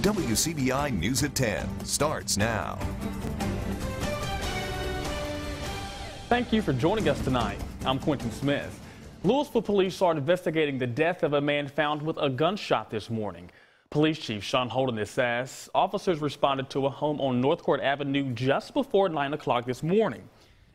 WCBI News at 10 starts now. Thank you for joining us tonight. I'm Quentin Smith. Louisville police are investigating the death of a man found with a gunshot this morning. Police Chief Sean Holden says officers responded to a home on North Court Avenue just before 9 o'clock this morning.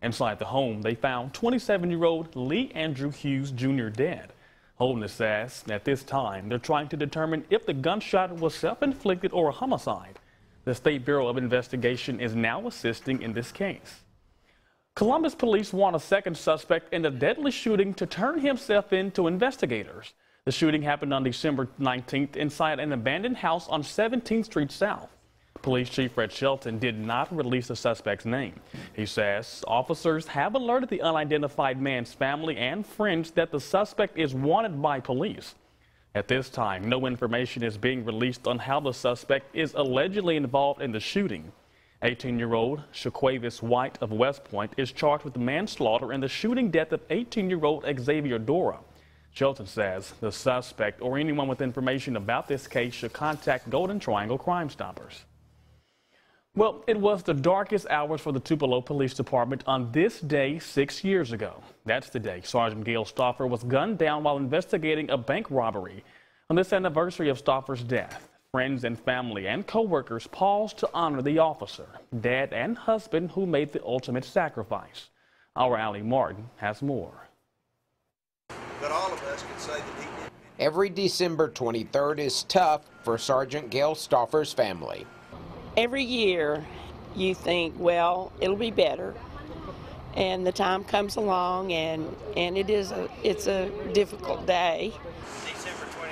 Inside the home, they found 27-year-old Lee Andrew Hughes Jr. dead. Holden says at this time, they're trying to determine if the gunshot was self-inflicted or a homicide. The State Bureau of Investigation is now assisting in this case. Columbus police want a second suspect in the deadly shooting to turn himself in to investigators. The shooting happened on December 19th inside an abandoned house on 17th Street South. Police Chief Fred Shelton did not release the suspect's name. He says officers have alerted the unidentified man's family and friends that the suspect is wanted by police. At this time, no information is being released on how the suspect is allegedly involved in the shooting. 18-year-old Shaquavis White of West Point is charged with manslaughter in the shooting death of 18-year-old Xavier Dora. Shelton says the suspect or anyone with information about this case should contact Golden Triangle Crime Stoppers. Well, it was the darkest hours for the Tupelo Police Department on this day 6 years ago. That's the day Sergeant Gail Stauffer was gunned down while investigating a bank robbery. On this anniversary of Stauffer's death, friends and family and co-workers paused to honor the officer, dad and husband who made the ultimate sacrifice. Our Allie Martin has more. But all of us can say that he did. Every December 23rd is tough for Sergeant Gail Stauffer's family. Every year you think, well, it'll be better, and the time comes along and it's a difficult day.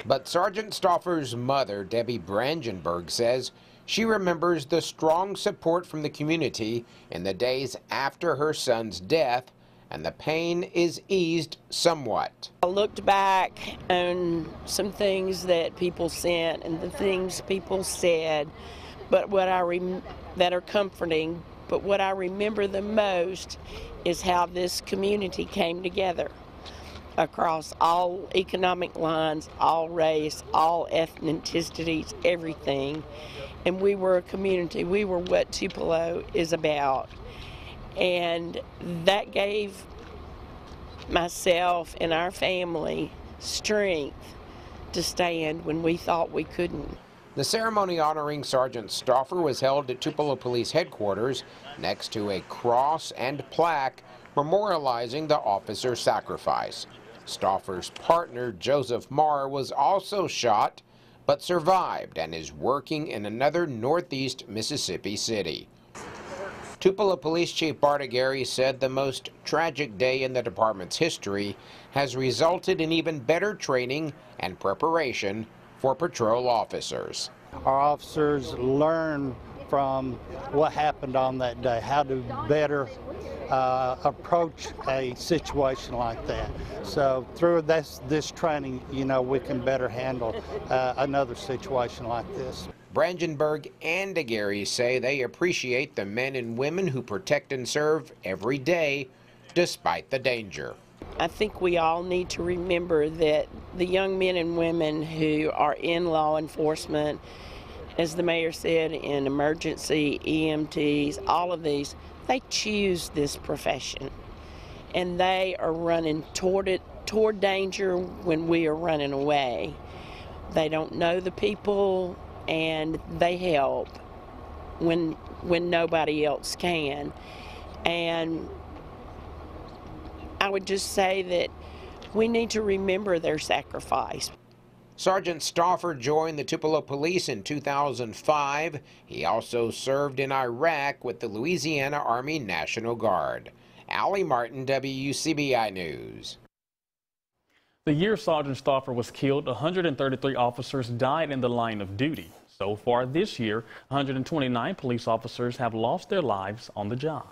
But Sergeant Stauffer's mother, Debbie Brangenberg, says she remembers the strong support from the community in the days after her son's death, and the pain is eased somewhat. I looked back on some things that people sent and the things people said, but that are comforting. But what I remember the most is how this community came together across all economic lines, all race, all ethnicities, everything. And we were a community. We were what Tupelo is about. And that gave myself and our family strength to stand when we thought we couldn't. The ceremony honoring Sergeant Stauffer was held at Tupelo Police Headquarters next to a cross and plaque memorializing the officer's sacrifice. Stauffer's partner, Joseph Marr, was also shot but survived and is working in another northeast Mississippi city. Tupelo Police Chief Bart Aguirre said the most tragic day in the department's history has resulted in even better training and preparation for patrol officers. Our officers learn from what happened on that day, how to better approach a situation like that. So through this training, you know, we can better handle another situation like this. Brangenberg and Aguirre say they appreciate the men and women who protect and serve every day despite the danger. I think we all need to remember that the young men and women who are in law enforcement, as the mayor said, in emergency, EMTs, all of these, they choose this profession. And they are running toward danger when we are running away. They don't know the people, and they help when nobody else can. And I would just say that we need to remember their sacrifice. Sergeant Stauffer joined the Tupelo Police in 2005. He also served in Iraq with the Louisiana Army National Guard. Allie Martin, WCBI News. The year Sergeant Stauffer was killed, 133 officers died in the line of duty. So far this year, 129 police officers have lost their lives on the job.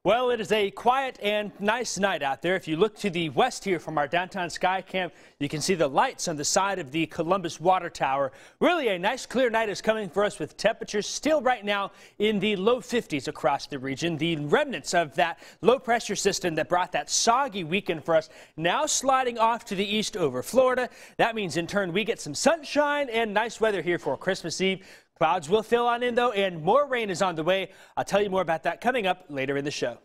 Well, it is a quiet and nice night out there. If you look to the west here from our downtown sky cam, you can see the lights on the side of the Columbus Water Tower. Really a nice clear night is coming for us with temperatures still right now in the low 50s across the region. The remnants of that low pressure system that brought that soggy weekend for us now sliding off to the east over Florida. That means in turn we get some sunshine and nice weather here for Christmas Eve. Clouds will fill on in, though, and more rain is on the way. I'll tell you more about that coming up later in the show.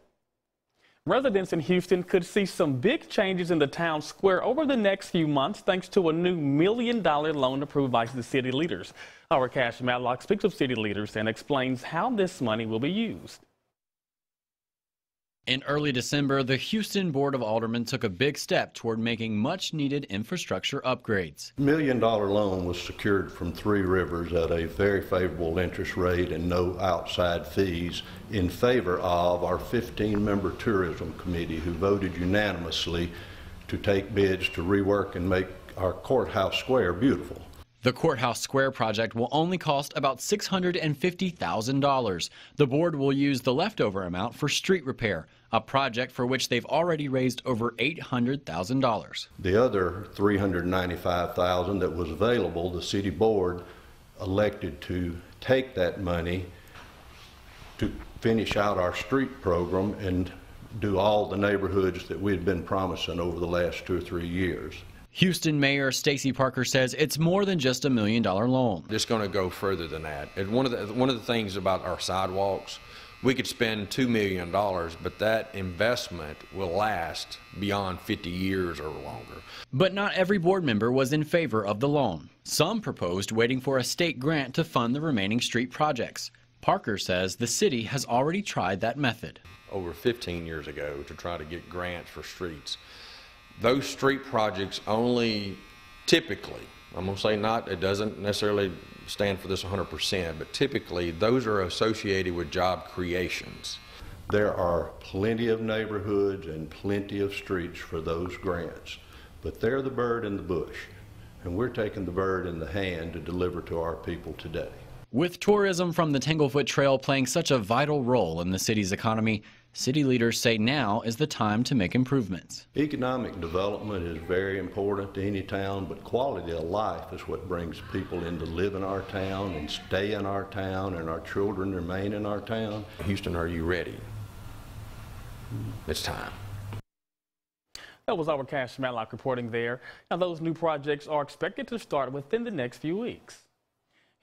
Residents in Houston could see some big changes in the town square over the next few months thanks to a new $1 million loan approved by the city leaders. Our Cash Matlock speaks with city leaders and explains how this money will be used. In early December, the Houston Board of Aldermen took a big step toward making much-needed infrastructure upgrades. $1 million loan was secured from Three Rivers at a very favorable interest rate and no outside fees in favor of our 15-member tourism committee, who voted unanimously to take bids to rework and make our courthouse square beautiful. The Courthouse Square project will only cost about $650,000. The board will use the leftover amount for street repair, a project for which they've already raised over $800,000. The other $395,000 that was available, the city board elected to take that money to finish out our street program and do all the neighborhoods that we had been promising over the last 2 or 3 years. Houston Mayor Stacey Parker says it's more than just $1 million loan. It's going to go further than that. And one of the things about our sidewalks, we could spend $2 million, but that investment will last beyond 50 years or longer. But not every board member was in favor of the loan. Some proposed waiting for a state grant to fund the remaining street projects. Parker says the city has already tried that method. Over 15 years ago, to try to get grants for streets. Those street projects only typically, I'm going to say not, it doesn't necessarily stand for this 100%, but typically those are associated with job creations. There are plenty of neighborhoods and plenty of streets for those grants, but they're the bird in the bush, and we're taking the bird in the hand to deliver to our people today. With tourism from the Tanglefoot Trail playing such a vital role in the city's economy, city leaders say now is the time to make improvements. Economic development is very important to any town, but quality of life is what brings people in to live in our town and stay in our town, and our children remain in our town. Houston, are you ready? It's time. That was our Cash Matlock reporting there. Now, those new projects are expected to start within the next few weeks.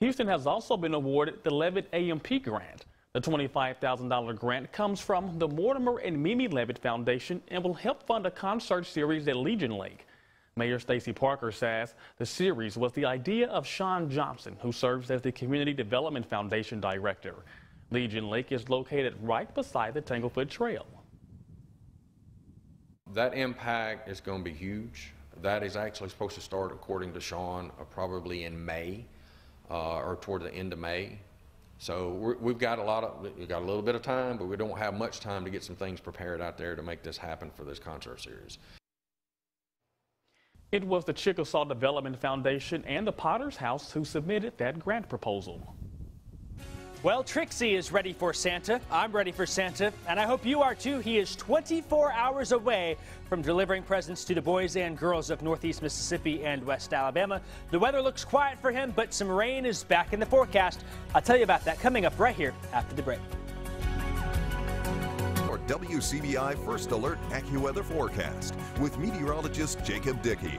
Houston has also been awarded the Levitt AMP grant. The $25,000 grant comes from the Mortimer and Mimi Levitt Foundation and will help fund a concert series at Legion Lake. Mayor Stacey Parker says the series was the idea of Sean Johnson, who serves as the Community Development Foundation Director. Legion Lake is located right beside the Tanglefoot Trail. That impact is going to be huge. That is actually supposed to start, according to Sean, probably in May or toward the end of May. So we've got a little bit of time, but we don't have much time to get some things prepared out there to make this happen for this concert series. It was the Chickasaw Development Foundation and the Potter's House who submitted that grant proposal. Well, Trixie is ready for Santa. I'm ready for Santa, and I hope you are too. He is 24 hours away from delivering presents to the boys and girls of Northeast Mississippi and West Alabama. The weather looks quiet for him, but some rain is back in the forecast. I'll tell you about that coming up right here after the break. Or WCBI First Alert AccuWeather forecast with meteorologist Jacob Dickey.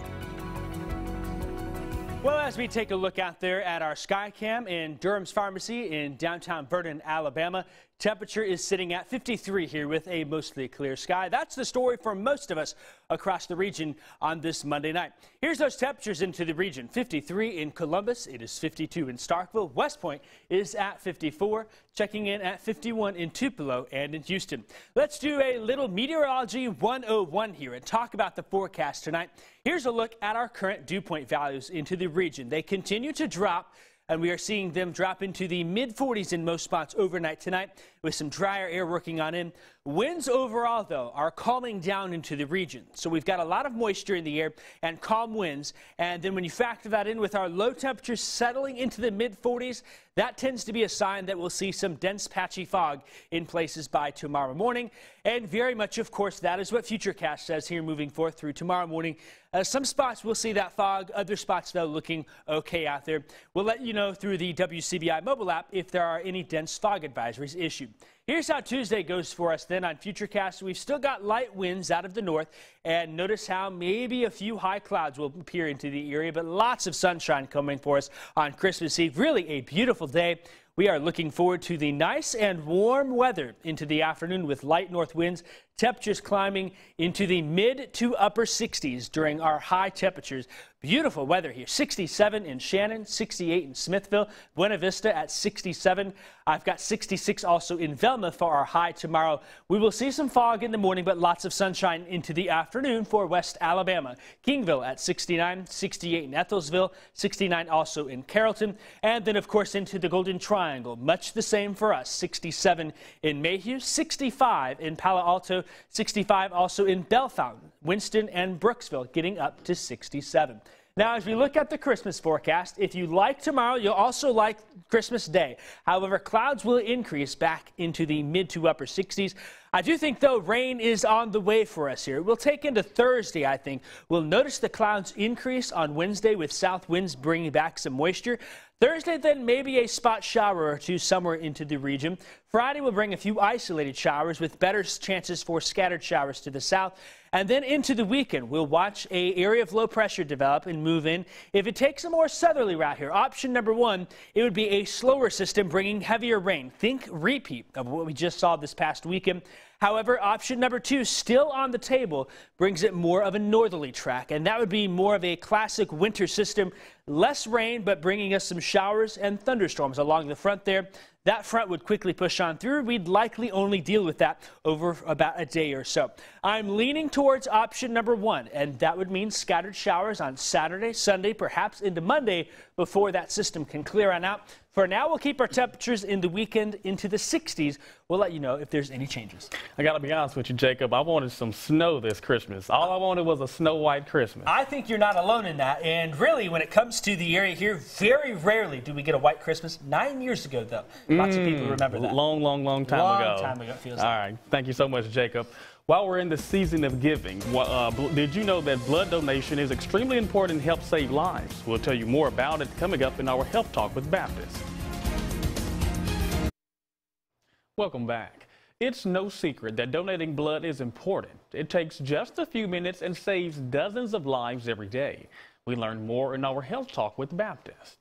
Well, as we take a look out there at our Skycam in Durham's Pharmacy in downtown Vernon, Alabama, temperature is sitting at 53 here with a mostly clear sky. That's the story for most of us across the region on this Monday night. Here's those temperatures into the region. 53 in Columbus. It is 52 in Starkville. West Point is at 54. Checking in at 51 in Tupelo and in Houston. Let's do a little Meteorology 101 here and talk about the forecast tonight. Here's a look at our current dew point values into the region. They continue to drop, and we are seeing them drop into the mid-40s in most spots overnight tonight. with some drier air working on in. Winds overall, though, are calming down into the region. So we've got a lot of moisture in the air and calm winds. And then when you factor that in with our low temperatures settling into the mid-40s, that tends to be a sign that we'll see some dense patchy fog in places by tomorrow morning. And very much, of course, that is what Futurecast says here moving forth through tomorrow morning. Some spots we'll see that fog, other spots, though, looking okay out there. We'll let you know through the WCBI mobile app if there are any dense fog advisories issued. Here's how Tuesday goes for us then on Futurecast. We've still got light winds out of the north, and notice how maybe a few high clouds will appear into the area, but lots of sunshine coming for us on Christmas Eve. Really a beautiful day. We are looking forward to the nice and warm weather into the afternoon with light north winds, temperatures climbing into the mid to upper 60s during our high temperatures. Beautiful weather here. 67 in Shannon, 68 in Smithville, Buena Vista at 67. I've got 66 also in Velma for our high tomorrow. We will see some fog in the morning, but lots of sunshine into the afternoon for West Alabama. Kingville at 69, 68 in Ethelsville, 69 also in Carrollton, and then, of course, into the Golden Triangle. Much the same for us. 67 in Mayhew, 65 in Palo Alto, 65 also in Bellefontaine, Winston, and Brooksville, getting up to 67. Now, as we look at the Christmas forecast, if you like tomorrow, you'll also like Christmas Day. However, clouds will increase back into the mid to upper 60s. I do think, though, rain is on the way for us here. We'll take into Thursday, I think. We'll notice the clouds increase on Wednesday with south winds bringing back some moisture. Thursday, then, maybe a spot shower or two somewhere into the region. Friday will bring a few isolated showers with better chances for scattered showers to the south. And then into the weekend, we'll watch an area of low pressure develop and move in. If it takes a more southerly route here, option number one, it would be a slower system bringing heavier rain. Think repeat of what we just saw this past weekend. However, option number two, still on the table, brings it more of a northerly track, and that would be more of a classic winter system. Less rain, but bringing us some showers and thunderstorms along the front there. That front would quickly push on through. We'd likely only deal with that over about a day or so. I'm leaning towards option number one, and that would mean scattered showers on Saturday, Sunday, perhaps into Monday before that system can clear on out. For now, we'll keep our temperatures in the weekend into the 60s. We'll let you know if there's any changes. I got to be honest with you, Jacob. I wanted some snow this Christmas. All I wanted was a snow white Christmas. I think you're not alone in that. And really, when it comes to the area here, very rarely do we get a white Christmas. 9 years ago, though. Lots of people remember that. Long time ago. Long time ago, it feels like. All right. Thank you so much, Jacob. While we're in the season of giving, did you know that blood donation is extremely important and helps save lives? We'll tell you more about it coming up in our Health Talk with Baptist. Welcome back. It's no secret that donating blood is important. It takes just a few minutes and saves dozens of lives every day. We learn more in our Health Talk with Baptist.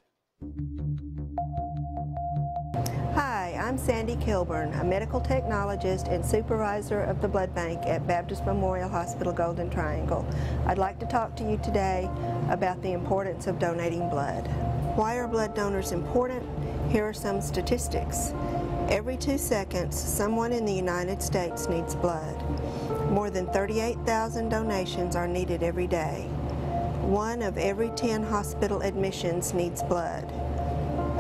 Hi, I'm Sandy Kilburn, a medical technologist and supervisor of the blood bank at Baptist Memorial Hospital Golden Triangle. I'd like to talk to you today about the importance of donating blood. Why are blood donors important? Here are some statistics. Every 2 seconds, someone in the United States needs blood. More than 38,000 donations are needed every day. 1 of every 10 hospital admissions needs blood.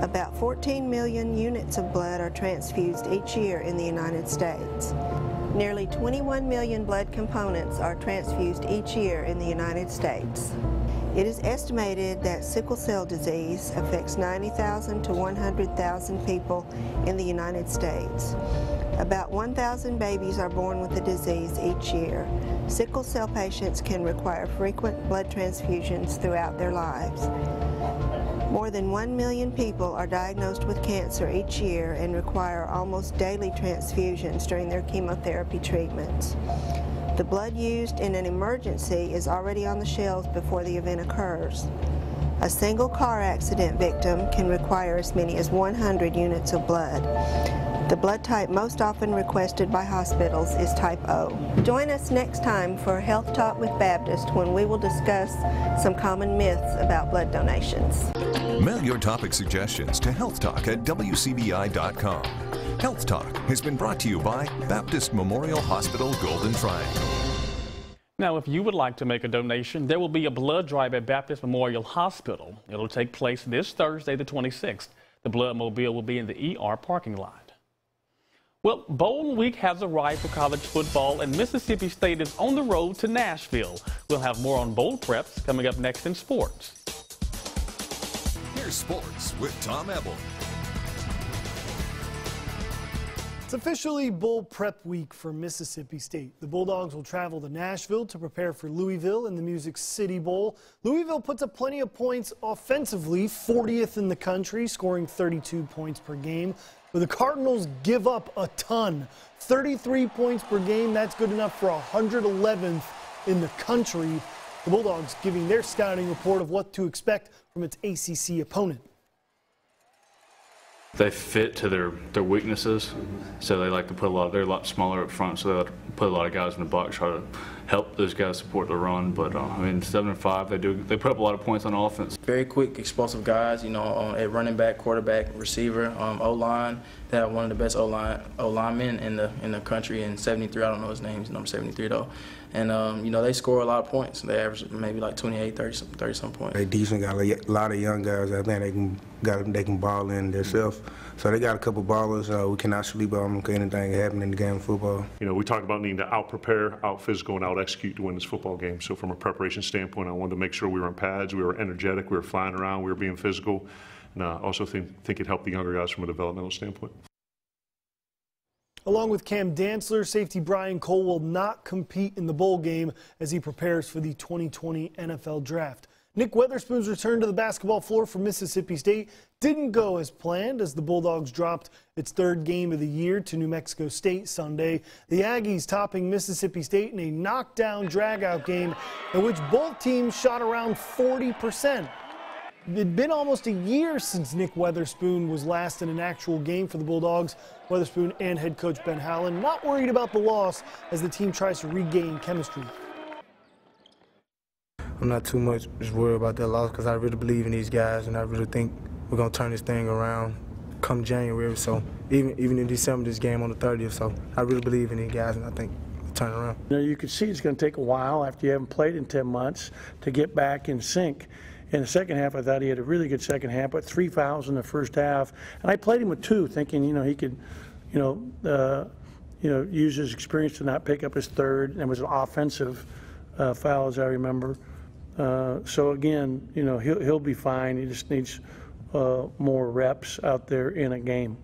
About 14 million units of blood are transfused each year in the United States. Nearly 21 million blood components are transfused each year in the United States. It is estimated that sickle cell disease affects 90,000 to 100,000 people in the United States. About 1,000 babies are born with the disease each year. Sickle cell patients can require frequent blood transfusions throughout their lives. More than 1 million people are diagnosed with cancer each year and require almost daily transfusions during their chemotherapy treatments. The blood used in an emergency is already on the shelves before the event occurs. A single car accident victim can require as many as 100 units of blood. The blood type most often requested by hospitals is type O. Join us next time for Health Talk with Baptist when we will discuss some common myths about blood donations. Mail your topic suggestions to healthtalk@wcbi.com. Health Talk has been brought to you by Baptist Memorial Hospital Golden Triangle. Now, if you would like to make a donation, there will be a blood drive at Baptist Memorial Hospital. It'll take place this Thursday, the 26th. The blood mobile will be in the ER parking lot. Well, Bowl Week has arrived for college football, and Mississippi State is on the road to Nashville. We'll have more on bowl preps coming up next in sports. Here's sports with Tom Ebel. It's officially bowl prep week for Mississippi State. The Bulldogs will travel to Nashville to prepare for Louisville in the Music City Bowl. Louisville puts up plenty of points offensively, 40th in the country, scoring 32 points per game. But the Cardinals give up a ton, 33 points per game. That's good enough for 111th in the country. The Bulldogs giving their scouting report of what to expect from its ACC opponent. They fit to their weaknesses, so they like to put they're a lot smaller up front, so they like to put a lot of guys in the box, try to help those guys support the run. But I mean, 7-5, they put up a lot of points on offense. Very quick, explosive guys, you know, at running back, quarterback, receiver, O-line. They have one of the best O-linemen in the country, and 73, I don't know his name, he's number 73 though. And you know, they score a lot of points. They average maybe like 28, 30 some points. They decent, got a lot of young guys. I think they can ball in themselves. So they got a couple ballers. We cannot sleep on them. Anything can happen in the game of football. You know, we talked about needing to out-prepare, out-physical, and out-execute to win this football game. So from a preparation standpoint, I wanted to make sure we were on pads, we were energetic, we were flying around, we were being physical. And I also think it helped the younger guys from a developmental standpoint. Along with Cam Dantzler, safety Brian Cole will not compete in the bowl game as he prepares for the 2020 NFL Draft. Nick Weatherspoon's return to the basketball floor for Mississippi State didn't go as planned as the Bulldogs dropped its third game of the year to New Mexico State Sunday. The Aggies topping Mississippi State in a knockdown dragout game in which both teams shot around 40%. It had been almost a year since Nick Weatherspoon was last in an actual game for the Bulldogs. Weatherspoon and head coach Ben Howland not worried about the loss as the team tries to regain chemistry. I'm not too much just worried about that loss because I really believe in these guys and I really think we're going to turn this thing around come January. So even in December, this game on the 30th. So I really believe in these guys and I think we'll turn around. You know, you can see it's going to take a while after you haven't played in 10 months to get back in sync. In the second half, I thought he had a really good second half, but 3 fouls in the first half. And I played him with 2, thinking, you know, he could, use his experience to not pick up his third. And it was an offensive foul, as I remember. So again, you know, he'll be fine. He just needs more reps out there in a game.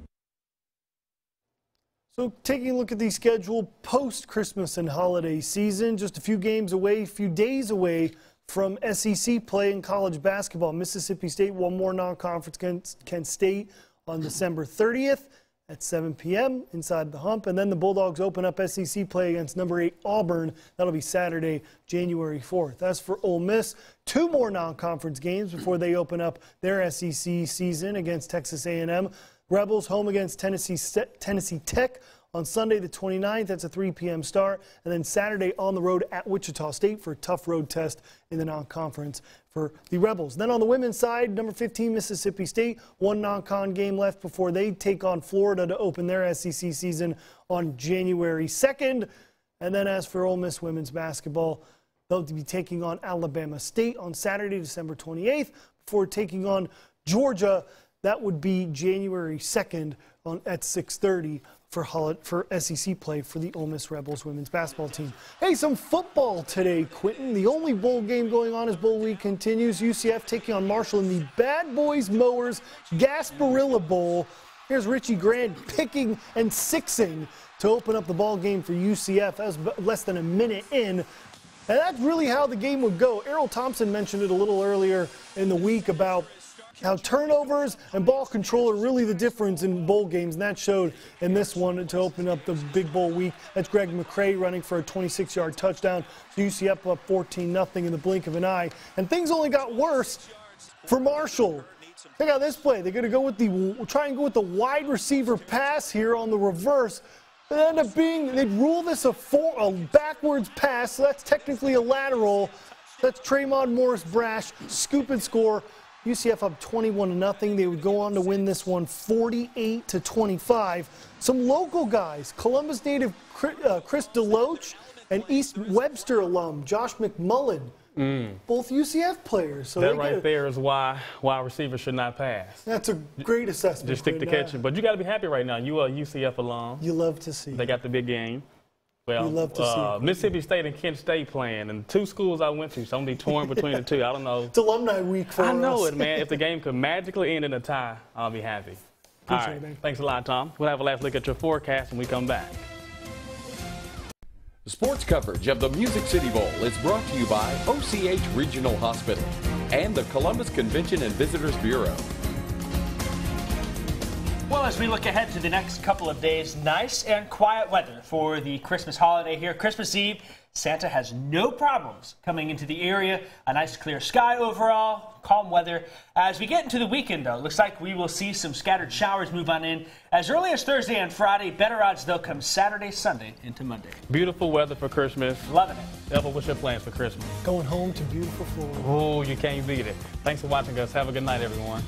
So taking a look at the schedule post-Christmas and holiday season, just a few days away from SEC play in college basketball. Mississippi State, one more non-conference against Kent State on December 30th at 7 p.m. inside the Hump. And then the Bulldogs open up SEC play against number 8 Auburn. That'll be Saturday, January 4th. As for Ole Miss, 2 more non-conference games before they open up their SEC season against Texas A&M. Rebels home against Tennessee Tech on Sunday the 29th. That's a 3 p.m. start. And then Saturday on the road at Wichita State for a tough road test in the non-conference for the Rebels. Then on the women's side, number 15 Mississippi State, 1 non-con game left before they take on Florida to open their SEC season on January 2nd. And then as for Ole Miss women's basketball, they'll be taking on Alabama State on Saturday, December 28th, before taking on Georgia. That would be January 2nd at 6:30 for SEC play for the Ole Miss Rebels women's basketball team. Hey, some football today, Quentin. The only bowl game going on as bowl week continues. UCF taking on Marshall in the Bad Boys Mowers Gasparilla Bowl. Here's Richie Grant picking and sixing to open up the ball game for UCF. That was less than a minute in. And that's really how the game would go. Errol Thompson mentioned it a little earlier in the week about how turnovers and ball control are really the difference in bowl games, and that showed in this one to open up the big bowl week. That's Greg McCrae running for a 26-yard touchdown. So UCF up 14-0 in the blink of an eye. And things only got worse for Marshall. Check out this play. They're going to try and go with the wide receiver pass here on the reverse. It ended up they'd rule this a backwards pass, so that's technically a lateral. That's Tremont Morris-Brash, scoop and score. UCF up 21-0. They would go on to win this one 48-25. Some local guys, Columbus native Chris DeLoach and East Webster alum Josh McMullen Both UCF players. So that right there is why receivers should not pass. That's a great assessment. Just stick to catching. But you got to be happy right now. You are a UCF alum. You love to see. They got the big game. Well, you love to see Mississippi State and Kent State playing, and 2 schools I went to, so I'm going to be torn between the two. I don't know. It's alumni week for us. I know it, man. If the game could magically end in a tie, I'll be happy. All right. Thanks a lot, Tom. We'll have a last look at your forecast when we come back. Sports coverage of the Music City Bowl is brought to you by OCH Regional Hospital and the Columbus Convention and Visitors Bureau. Well, as we look ahead to the next couple of days, nice and quiet weather for the Christmas holiday here. Christmas Eve, Santa has no problems coming into the area. A nice clear sky overall, calm weather. As we get into the weekend, though, looks like we will see some scattered showers move on in as early as Thursday and Friday. Better odds, though, come Saturday, Sunday into Monday. Beautiful weather for Christmas. Loving it. Elva, what's your plans for Christmas? Going home to beautiful Florida. Oh, you can't beat it. Thanks for watching us. Have a good night, everyone.